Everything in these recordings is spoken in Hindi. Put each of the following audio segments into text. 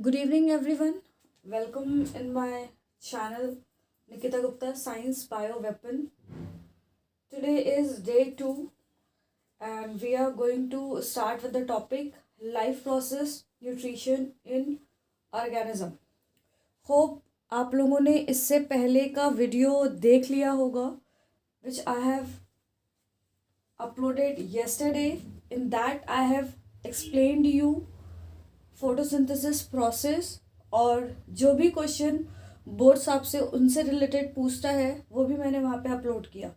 Good evening, everyone. Welcome in my channel Nikita Gupta Science Bio Weapon. Today is day 2, and we are going to start with the topic life process nutrition in organism. Hope आप लोगों ने इससे पहले का वीडियो देख लिया होगा which I have uploaded yesterday. In that I have explained you photosynthesis process और जो भी क्वेश्चन बोर्ड्स आपसे उनसे रिलेटेड पूछता है वो भी मैंने वहाँ पे अपलोड किया.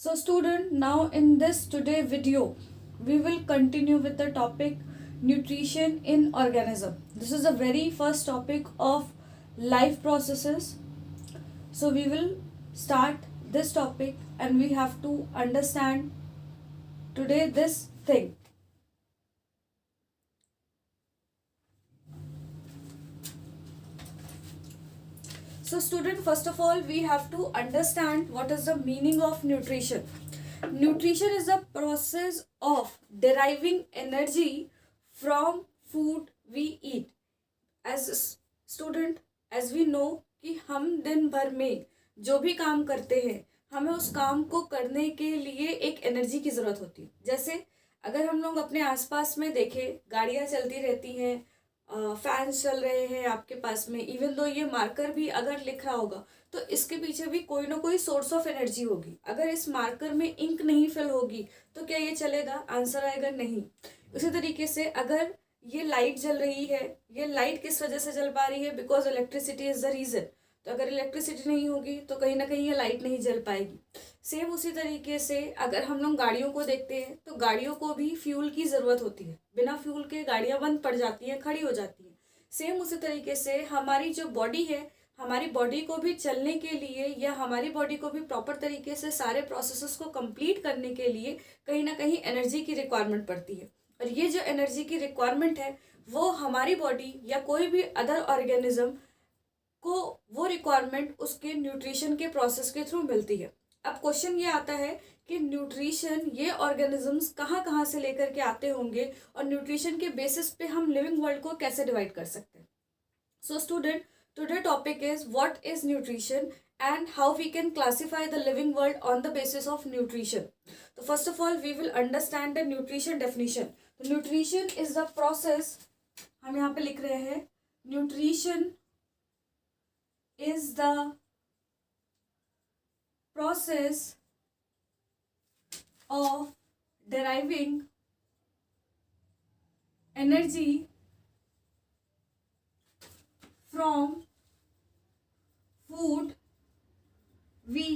So student, now in this today video we will continue with the topic nutrition in organism. This is the very first topic of life processes. So we will start this topic and we have to understand today this thing. So student, first of all we have to understand what is the meaning of nutrition. Nutrition is the process of deriving energy from food we eat. As student, as we know कि हम दिन भर में जो भी काम करते हैं हमें उस काम को करने के लिए एक एनर्जी की ज़रूरत होती है. जैसे अगर हम लोग अपने आसपास में देखें, गाड़ियाँ चलती रहती हैं, फैंस चल रहे हैं आपके पास में, इवन दो ये मार्कर भी अगर लिख रहा होगा तो इसके पीछे भी कोई ना कोई सोर्स ऑफ एनर्जी होगी. अगर इस मार्कर में इंक नहीं फिल होगी तो क्या ये चलेगा? आंसर आएगा नहीं. उसी तरीके से अगर ये लाइट जल रही है, ये लाइट किस वजह से जल पा रही है? Because electricity is the reason. तो अगर इलेक्ट्रिसिटी नहीं होगी तो कहीं ना कहीं ये लाइट नहीं जल पाएगी. सेम उसी तरीके से अगर हम लोग गाड़ियों को देखते हैं तो गाड़ियों को भी फ्यूल की ज़रूरत होती है. बिना फ्यूल के गाड़ियाँ बंद पड़ जाती हैं, खड़ी हो जाती हैं. सेम उसी तरीके से हमारी जो बॉडी है, हमारी बॉडी को भी चलने के लिए या हमारी बॉडी को भी प्रॉपर तरीके से सारे प्रोसेसेस को कंप्लीट करने के लिए कहीं ना कहीं एनर्जी की रिक्वायरमेंट पड़ती है. और ये जो एनर्जी की रिक्वायरमेंट है वो हमारी बॉडी या कोई भी अदर ऑर्गेनिज्म को वो रिक्वायरमेंट उसके न्यूट्रिशन के प्रोसेस के थ्रू मिलती है. अब क्वेश्चन ये आता है कि न्यूट्रिशन ये ऑर्गेनिजम्स कहाँ कहाँ से लेकर के आते होंगे और न्यूट्रिशन के बेसिस पे हम लिविंग वर्ल्ड को कैसे डिवाइड कर सकते हैं. So student, today topic is what is nutrition and how we can classify the living world on the basis of nutrition. So first of all we will understand the nutrition definition. So nutrition is the process, हम यहाँ पे लिख रहे हैं, nutrition is the process of deriving energy from food we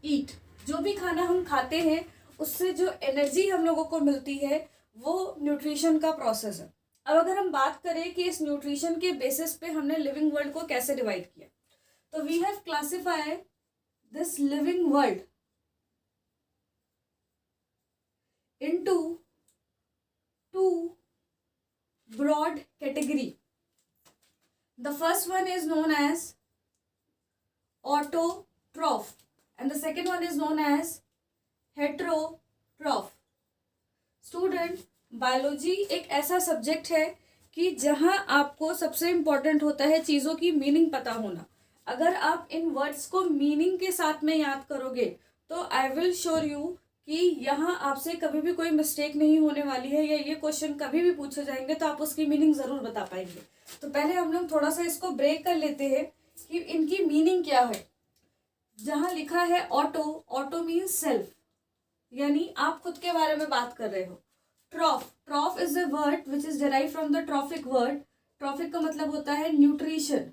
eat. जो भी खाना हम खाते हैं उससे जो एनर्जी हम लोगों को मिलती है वो न्यूट्रिशन का प्रोसेस है. अब अगर हम बात करें कि इस न्यूट्रिशन के बेसिस पे हमने लिविंग वर्ल्ड को कैसे डिवाइड किया, तो we have classified this living world into two broad category. The first one is known as autotroph and the second one is known as heterotroph. Student, biology एक ऐसा सब्जेक्ट है कि जहाँ आपको सबसे इम्पॉर्टेंट होता है चीज़ों की मीनिंग पता होना. अगर आप इन वर्ड्स को मीनिंग के साथ में याद करोगे तो आई विल श्योर यू कि यहाँ आपसे कभी भी कोई मिस्टेक नहीं होने वाली है, या ये क्वेश्चन कभी भी पूछे जाएंगे तो आप उसकी मीनिंग ज़रूर बता पाएंगे. तो पहले हम लोग थोड़ा सा इसको ब्रेक कर लेते हैं कि इनकी मीनिंग क्या है. जहाँ लिखा है ऑटो, ऑटो मीन्स सेल्फ, यानी आप खुद के बारे में बात कर रहे हो. Troph, troph is a word which is derive from the trophic word. Trophic का मतलब होता है न्यूट्रिशन,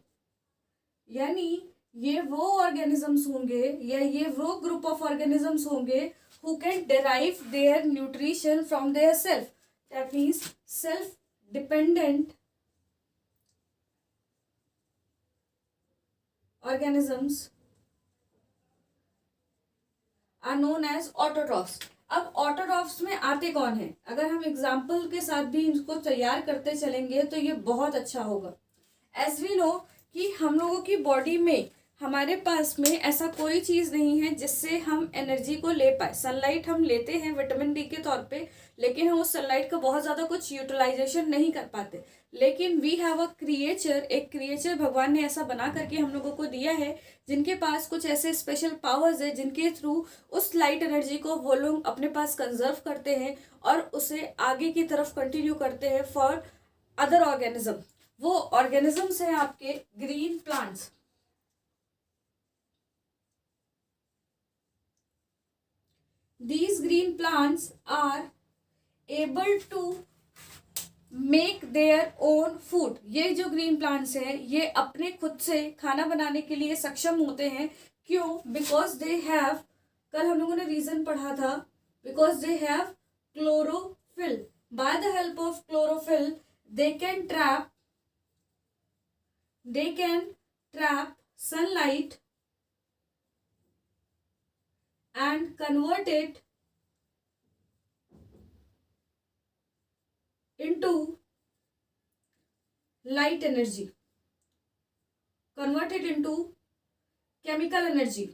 यानी ये वो ऑर्गेनिजम्स होंगे या ये वो ग्रुप ऑफ ऑर्गेनिजम्स होंगे who can derive their nutrition from their self. That means self-dependent organisms are known as autotrophs. अब autotrophs में आते कौन है? अगर हम एग्जाम्पल के साथ भी इनको तैयार करते चलेंगे तो ये बहुत अच्छा होगा. As we know कि हम लोगों की बॉडी में हमारे पास में ऐसा कोई चीज़ नहीं है जिससे हम एनर्जी को ले पाए। सनलाइट हम लेते हैं विटामिन डी के तौर पे, लेकिन हम उस सनलाइट का बहुत ज़्यादा कुछ यूटिलाइजेशन नहीं कर पाते। लेकिन वी हैव अ क्रिएचर, एक क्रिएचर भगवान ने ऐसा बना करके हम लोगों को दिया है, जिनके पास कुछ ऐसे स्पेशल पावर्स है जिनके थ्रू उस लाइट एनर्जी को वो लोग अपने पास कंजर्व करते हैं और उसे आगे की तरफ कंटिन्यू करते हैं फॉर अदर ऑर्गेनिज्म। वो ऑर्गेनिजम्स हैं आपके green plants. These green plants are able to make their own food। ये जो ग्रीन प्लांट्स हैं ये अपने खुद से खाना बनाने के लिए सक्षम होते हैं। क्यों? बिकॉज दे हैव, कल हम लोगों ने रीजन पढ़ा था, because they have chlorophyll. By the help of chlorophyll they can trap sunlight and convert it into light energy, convert it into chemical energy।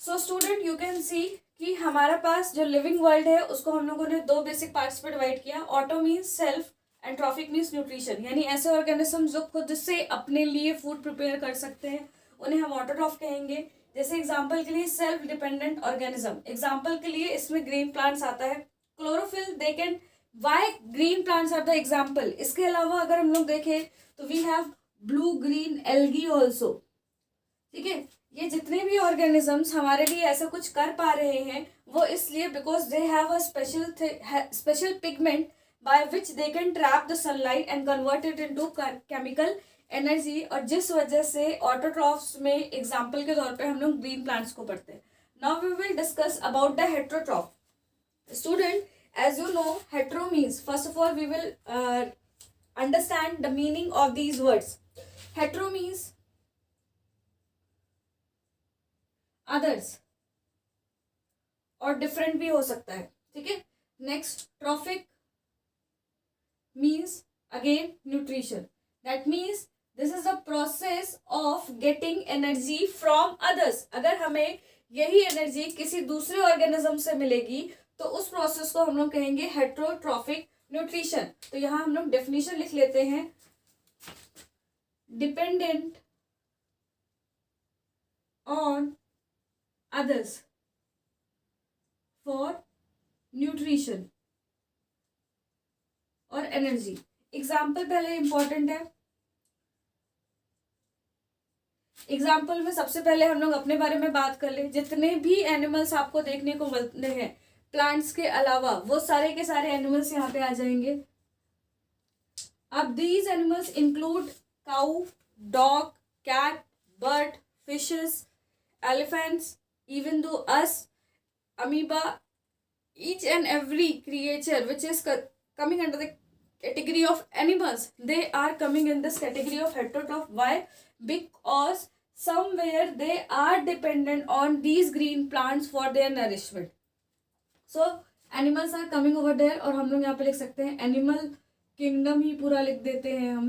So student you can see कि हमारा पास जो लिविंग वर्ल्ड है उसको हम लोगों ने दो बेसिक पार्ट्स में डिवाइड किया। Auto means self and trophic means nutrition, यानी ऐसे ऑर्गेनिज्म जो खुद से अपने लिए फूड प्रिपेयर कर सकते हैं उन्हें हम ऑटोट्रॉफ कहेंगे। जैसे एग्जांपल के लिए सेल्फ डिपेंडेंट ऑर्गेनिज्म, एग्जांपल के लिए इसमें ग्रीन प्लांट्स आता है। Chlorophyll they can, why green plants are the example. इसके अलावा अगर हम लोग देखें तो we have blue green algae also. ठीक है, ये जितने भी ऑर्गेनिजम्स हमारे लिए ऐसा कुछ कर पा रहे हैं वो इसलिए because they have a special pigment by which they can trap the sunlight and convert it into chemical energy, और जिस वजह से ऑटोट्रॉफ्स में एग्जाम्पल के तौर पे हम लोग ग्रीन प्लांट्स को पढ़ते हैं। Now we will discuss about the heterotroph. Student, as you know, hetero means, first of all we will understand the meaning of these words. Hetero means others और different भी हो सकता है। ठीक है, next trophic means again nutrition, that means this is the process of getting energy from others। अगर हमें यही एनर्जी किसी दूसरे ऑर्गेनिज्म से मिलेगी तो उस प्रोसेस को हम लोग कहेंगे हेट्रोट्रॉफिक न्यूट्रिशन। तो यहां हम लोग डेफिनेशन लिख लेते हैं, dependent on others for nutrition और एनर्जी। एग्जाम्पल पहले इंपॉर्टेंट है। एग्जाम्पल में सबसे पहले हम लोग अपने बारे में बात कर ले। जितने भी एनिमल्स आपको देखने को मिलते हैं प्लांट्स के अलावा, वो सारे के सारे एनिमल्स यहाँ पे आ जाएंगे। अब these animals include cow, dog, cat, bird, fishes, elephants, even though us, amoeba, each and every creature which is coming under the category of animals, they are coming in this category of heterotroph. Why? Because somewhere they are dependent on these green plants for their nourishment. So animals are coming over there, और हम लोग यहाँ पे लिख सकते हैं एनिमल किंगडम ही पूरा लिख देते हैं हम,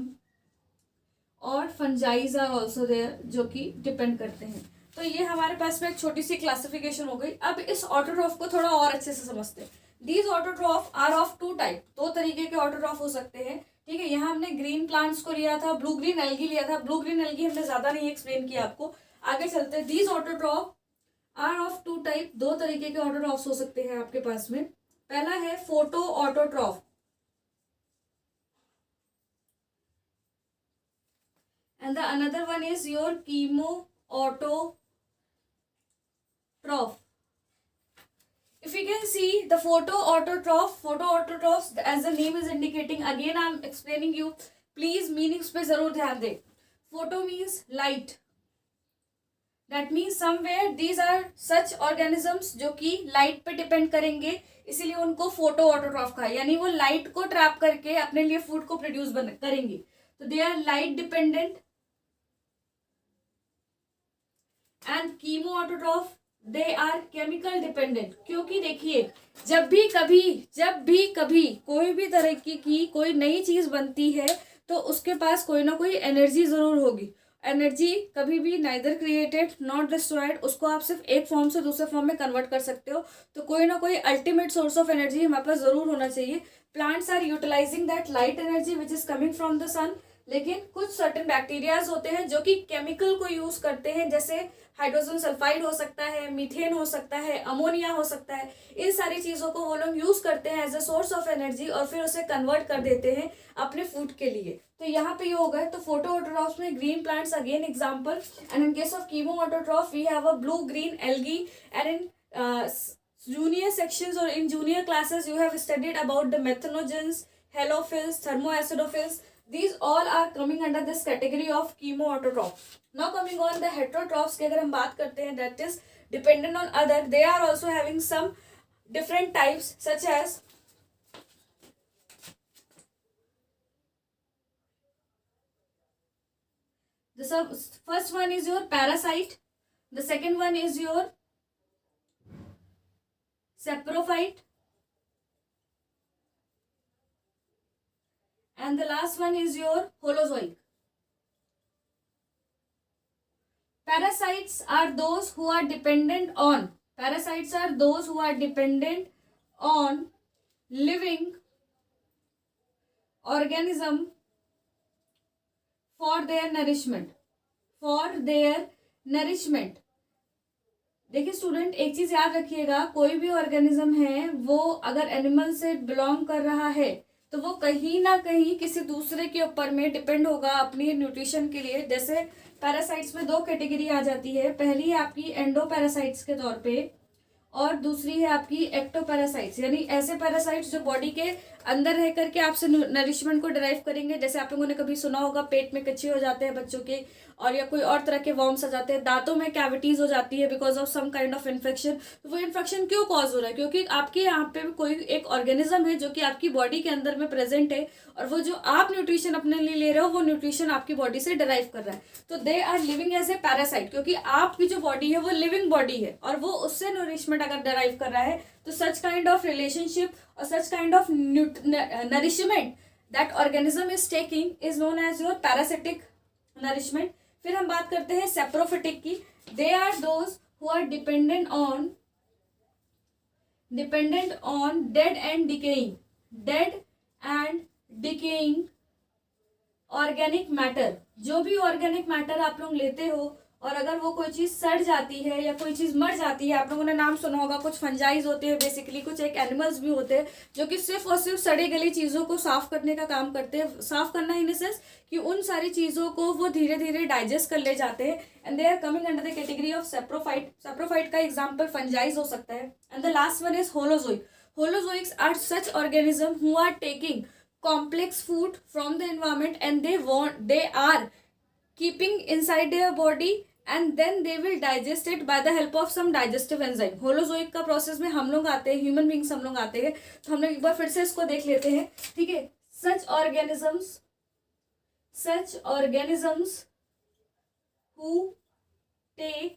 और फंजाइज आर ऑल्सो देयर जो कि डिपेंड करते हैं। तो ये हमारे पास में एक छोटी सी क्लासिफिकेशन हो गई। अब इस ऑटोट्रॉफ को थोड़ा और अच्छे से समझते हैं। These autotroph are of two type, दो तरीके के ऑटोट्रॉफ हो सकते हैं। ठीक है, यहाँ हमने ग्रीन प्लांट्स को लिया था, ब्लू ग्रीन एल्गी लिया था। ब्लू ग्रीन एल्गी हमने ज्यादा नहीं एक्सप्लेन किया आपको, आगे चलते हैं। These autotroph are of two type, दो तरीके के ऑटोट्रॉफ्स हो सकते हैं आपके पास में। पहला है photo autotroph and the another one is your chemo autotroph. If you can see the photo autotrophs, as the name is indicating, again I am explaining you, please meanings पे जरूर ध्यान दें। photo means light, that means somewhere these are such organisms जो कि लाइट पे डिपेंड करेंगे, इसीलिए उनको फोटो ऑटोट्रॉफ कहा, यानी वो लाइट को ट्रैप करके अपने लिए फूड को प्रोड्यूस करेंगे। तो they are light dependent. And chemo autotroph they are chemical dependent, क्योंकि देखिए जब भी कभी कोई भी तरह की कोई नई चीज बनती है तो उसके पास कोई ना कोई एनर्जी जरूर होगी। एनर्जी कभी भी नाइदर क्रिएटेड नॉट डिस्ट्रॉयड, उसको आप सिर्फ एक फॉर्म से दूसरे फॉर्म में कन्वर्ट कर सकते हो। तो कोई ना कोई अल्टीमेट सोर्स ऑफ एनर्जी हमारे पास जरूर होना चाहिए। Plants are utilising that light energy which is coming from the sun. लेकिन कुछ सर्टेन बैक्टीरियाज होते हैं जो कि केमिकल को यूज करते हैं, जैसे हाइड्रोजन सल्फाइड हो सकता है, मीथेन हो सकता है, अमोनिया हो सकता है। इन सारी चीजों को वो लोग यूज करते हैं as a source of energy और फिर उसे कन्वर्ट कर देते हैं अपने फूड के लिए। तो यहाँ पे ये हो गए। तो फोटोऑटोट्रॉफ्स में green plants again example, and in case of chemoautotroph we have a blue green algae. And in junior sections or in junior classes you have studied about the methanogens, halophils, thermoacidophils. These all are coming under this category of chemoautotroph. Now coming on the heterotrophs की अगर हम बात करते हैं, that is dependent on other, they are also having some different types such as the first one is your parasite, the second one is your saprophyte, and the last one is your holozoic. Parasites are those who are dependent on living organism for their nourishment. देखिए स्टूडेंट, एक चीज याद रखिएगा, कोई भी ऑर्गेनिज्म है वो अगर एनिमल से बिलोंग कर रहा है तो वो कहीं ना कहीं किसी दूसरे के ऊपर में डिपेंड होगा अपनी न्यूट्रिशन के लिए। जैसे पैरासाइट्स में दो कैटेगरी आ जाती है, पहली है आपकी एंडोपैरासाइट्स के तौर पे और दूसरी है आपकी एक्टोपैरासाइट्स, यानी ऐसे पैरासाइट्स जो बॉडी के अंदर रह करके आपसे नरिशमेंट को डिराइव करेंगे। जैसे आप लोगों ने कभी सुना होगा पेट में कच्चे हो जाते हैं बच्चों के, और या कोई और तरह के वॉर्म्स आ जाते हैं, दांतों में कैविटीज हो जाती है because of some kind of infection. तो वो इन्फेक्शन क्यों कॉज हो रहा है? क्योंकि आपके यहाँ पे कोई एक ऑर्गेनिज्म है जो कि आपकी बॉडी के अंदर में प्रेजेंट है, और वो जो आप न्यूट्रिशन अपने लिए ले रहे हो वो न्यूट्रिशन आपकी बॉडी से डिराइव कर रहा है। तो they are living as a parasite, क्योंकि आपकी जो बॉडी है वो लिविंग बॉडी है और वो उससे नरिशमेंट अगर डिराइव कर रहा है, तो सच काइंड ऑफ रिलेशनशिप और such kind of nourishment that organism is taking is known as your parasitic nourishment. फिर हम बात करते हैं सेप्रोफिटिक की। They are those who are dependent on dead and decaying organic matter. जो भी ऑर्गेनिक मैटर आप लोग लेते हो और अगर वो कोई चीज सड़ जाती है या कोई चीज मर जाती है, आप लोगों ने नाम सुना होगा, कुछ फंजाइज होते हैं बेसिकली, कुछ एक एनिमल्स भी होते हैं जो कि सिर्फ और सिर्फ सड़ी गली चीजों को साफ करने का काम करते हैं। साफ करना इन द सेंस कि उन सारी चीजों को वो धीरे धीरे डाइजेस्ट कर ले जाते हैं, and they are coming under the category of saprophyte. Saprophyte का एग्जाम्पल फंजाइज हो सकता है। And the last one is holozoic. Holozoics are such organism who are taking complex food from the environment and they are keeping inside their body and then they will digest it by the help of some digestive enzyme. Holozoic का प्रोसेस में हम लोग आते हैं, ह्यूमन बींग्स हम लोग आते हैं। तो हम लोग एक बार फिर से इसको देख लेते हैं, ठीक है। such organisms who take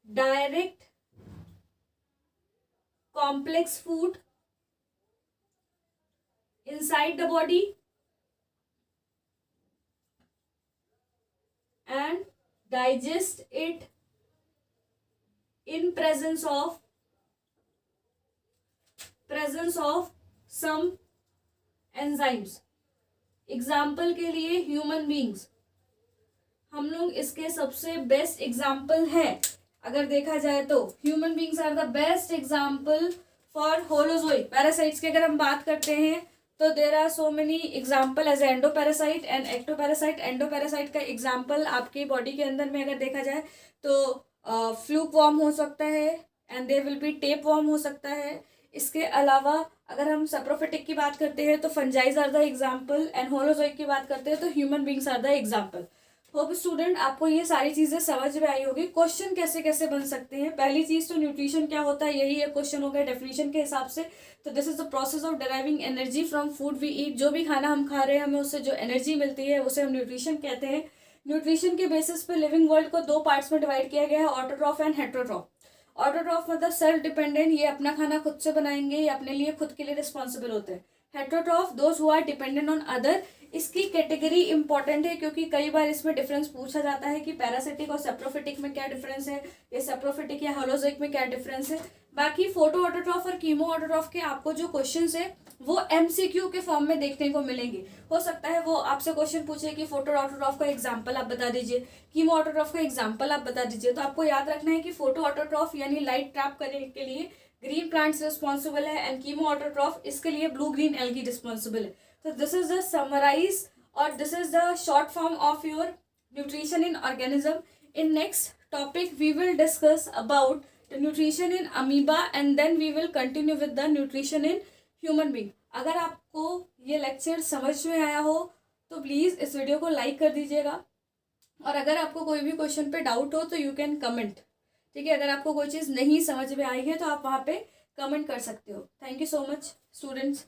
direct complex food inside the body and digest it in presence of some enzymes. Example के लिए ह्यूमन बींग्स हम लोग इसके सबसे बेस्ट एग्जाम्पल है। अगर देखा जाए तो human beings are the best example for holozoic parasites की। अगर हम बात करते हैं तो there are so many example as endoparasite and ectoparasite. Endoparasite का एग्जाम्पल आपकी बॉडी के अंदर में अगर देखा जाए तो फ्लूक वॉर्म हो सकता है and there will be tapeworm हो सकता है। इसके अलावा अगर हम सेप्रोफिटिक की बात करते हैं तो fungi are the example, and holozoic की बात करते हैं तो human beings are the example. Hope student आपको ये सारी चीजें समझ में आई होगी। क्वेश्चन कैसे कैसे बन सकते हैं, पहली चीज तो न्यूट्रिशन क्या होता है, यही एक क्वेश्चन हो गया डेफिनेशन के हिसाब से। तो this is the process of deriving energy from food we eat. जो भी खाना हम खा रहे हैं हमें उससे जो एनर्जी मिलती है उसे हम न्यूट्रिशन कहते हैं। न्यूट्रिशन के बेसिस पे लिविंग वर्ल्ड को दो पार्ट्स में डिवाइड किया गया है, ऑटोट्रॉफ एंड हेटेरोट्रॉफ। ऑटोट्रॉफ मतलब सेल्फ डिपेंडेंट, ये अपना खाना खुद से बनाएंगे, ये अपने लिए खुद के लिए रिस्पॉन्सिबल होते हैं। Heterotroph those who are dependent on other. इसकी कैटेगरी इंपॉर्टेंट है क्योंकि कई बार इसमें डिफरेंस पूछा जाता है कि पैरासिटिक और सेप्रोफिटिक में क्या डिफरेंस है, या सेप्रोफिटिक या होलोजोइक में क्या डिफरेंस है। बाकी फोटो ऑटोट्रॉफ और कीमो ऑटोट्रॉफ के आपको जो क्वेश्चंस है वो एमसीक्यू के फॉर्म में देखने को मिलेंगे। हो सकता है वो आपसे क्वेश्चन पूछे कि फोटो ऑटोट्रॉफ का एग्जांपल आप बता दीजिए, कीमो ऑटोट्रॉफ का एग्जांपल आप बता दीजिए। तो आपको याद रखना है कि फोटो ऑटोट्रॉफ यानी लाइट ट्रैप करने के लिए ग्रीन प्लांट्स रिस्पॉन्सिबल है, एंड कीमो ऑटोट्रॉफ इसके लिए ब्लू ग्रीन एल्गी रिस्पॉन्सिबल है। तो दिस इज द समराइज और this is the short form of your nutrition in organism. In next topic we will discuss about the nutrition in amoeba and then we will continue with the nutrition in human being. अगर आपको ये लेक्चर समझ में आया हो तो प्लीज़ इस वीडियो को लाइक कर दीजिएगा, और अगर आपको कोई भी क्वेश्चन पे डाउट हो तो यू कैन कमेंट। ठीक है, अगर आपको कोई चीज़ नहीं समझ में आई है तो आप वहाँ पे कमेंट कर सकते हो। Thank you so much students.